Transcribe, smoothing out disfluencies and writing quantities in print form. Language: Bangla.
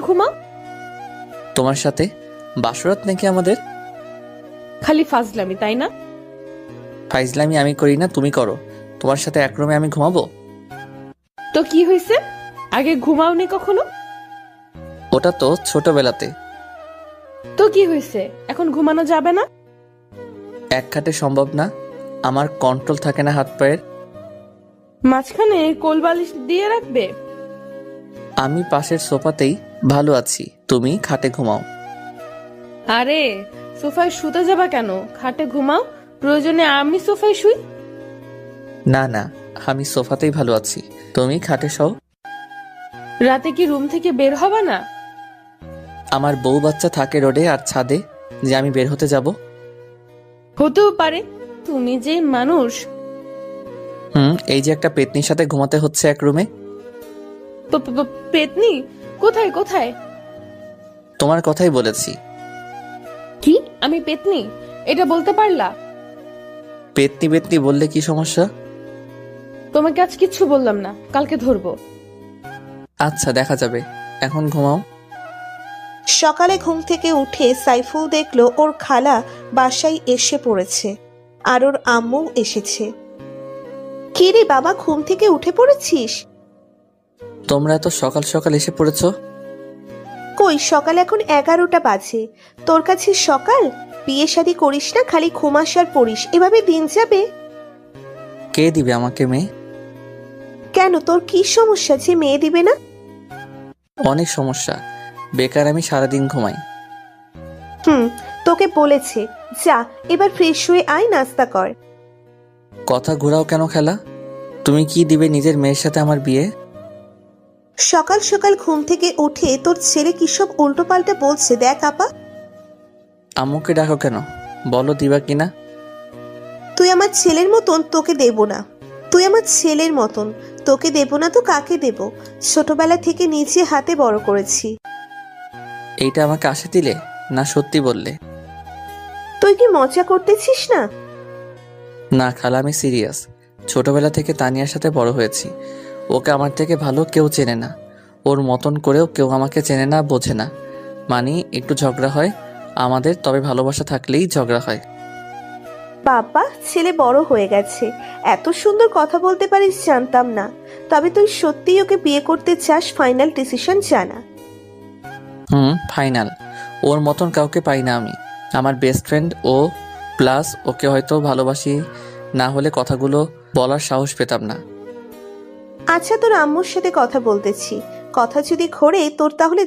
ঘুমাও? তোমার সাথে বাসরাত নাকি আমাদের? খালি ফাজলামি, তাই না? ফাইজলামি আমি করি না, তুমি করো। তোমার সাথে এক রুমে আমি ঘুমাবো? তো কি হয়েছে? আগে ঘুমাওনি কখনো? ওটা তো ছোটবেলাতে। তো কি হয়েছে, এখন ঘুমানো যাবে না? এক খাটে সম্ভব না, আমার কন্ট্রোল থাকে না হাত পায়ের। মাঝখানে কোলবালিশ দিয়ে রাখবে? আমি পাশের সোফাতেই ভালো আছি, তুমি খাটে ঘুমাও। আরে সোফায় শুতে যাবা কেন? খাটে ঘুমাও, প্রয়োজনে আমি সোফায় শুই। না না, আমি সোফাতেই ভালো আছি, তুমি খাটে শও। রাতে কি রুম থেকে বের হবা না? আমার বউ বাচ্চা থাকে রোডে আর ছাদে, যে আমি বের হতে যাব? হতেও পারে, তুমি যে মানুষ। এই যে একটা পেতনির সাথে ঘুমাতে হচ্ছে এক রুমে। পেতনি? কোথায় কোথায়? তোমার কথাই বলেছি। কি আমি পেতনি? এটা বলতে পারলা? পেতনি পেতনি বললে কি সমস্যা? তোমাকে আজ কিচ্ছু বললাম না, কালকে ধরবো। আচ্ছা দেখা যাবে, এখন ঘুমাও। সকালে ঘুম থেকে উঠে সাইফুল দেখলো ওর খালা বাসায় এসে পড়েছে আর ওর আম্মু এসেছে। কি রে বাবা, ঘুম থেকে উঠে পড়েছিস? তোমরা এত সকাল সকাল এসে পড়েছো? কই, সকাল এখন 11টা বাজে। তোর কাছে সকাল? বিয়ে শাদী করিস না, খালি ঘুমাস আর পড়িস, এভাবে দিন যাবে? কে দিবে আমাকে মেয়ে? কেন, তোর কি সমস্যা যে মেয়ে দিবে না? অনেক সমস্যা, বেকার আমি সারাদিন ঘুমাই। তোকে বলেছে, যা এবার ফ্রেশ হয়ে আয়, নাস্তা কর। কথা ঘোরাও কেন খেলা? তুমি কি দিবে নিজের মেয়ের সাথে আমার বিয়ে? সকাল সকাল ঘুম থেকে উঠে তোর ছেলে কি সব উল্টো পাল্টে বলছে, দেখ আপা। আম্মুকে ডাকো কেন, বলো দিবা কিনা। তুই আমার ছেলের মতন, তোকে দেব না। তুই আমার ছেলের মতন, তোকে দেব না তো কাকে দেব? ছোটবেলা থেকে নিজে হাতে বড় করেছি। এইটা আমাকে আশা দিলে না সত্যি বললে? তুই কি মজা করতেছিস না? না খালা, আমি সিরিয়াস। ছোটবেলা থেকে তানিয়ার সাথে বড় হয়েছি, ওকে আমার থেকে ভালো কেউ চেনে না, ওর মতন করেও কেউ আমাকে চেনে না, বোঝে না। মানে একটু ঝগড়া হয় আমাদের, তবে ভালোবাসা থাকলেই ঝগড়া হয়। বাবা, ছেলে বড় হয়ে গেছে, এত সুন্দর কথা বলতে পারিস জানতাম না। তবে তুই সত্যিই ওকে বিয়ে করতে চাস? ফাইনাল ডিসিশন জানা। ফাইনাল। ওর মতন কাউকে পাই না আমি। আমার বেস্ট ফ্রেন্ড ও, প্লাস ওকে হয়তো ভালোবাসি, না হলে কথাগুলো বলার সাহস পেতাম না। আচ্ছা, তোর আম্মুর সাথে কথা বলতেছি, কথা যদি ঘোরে তোর তাহলে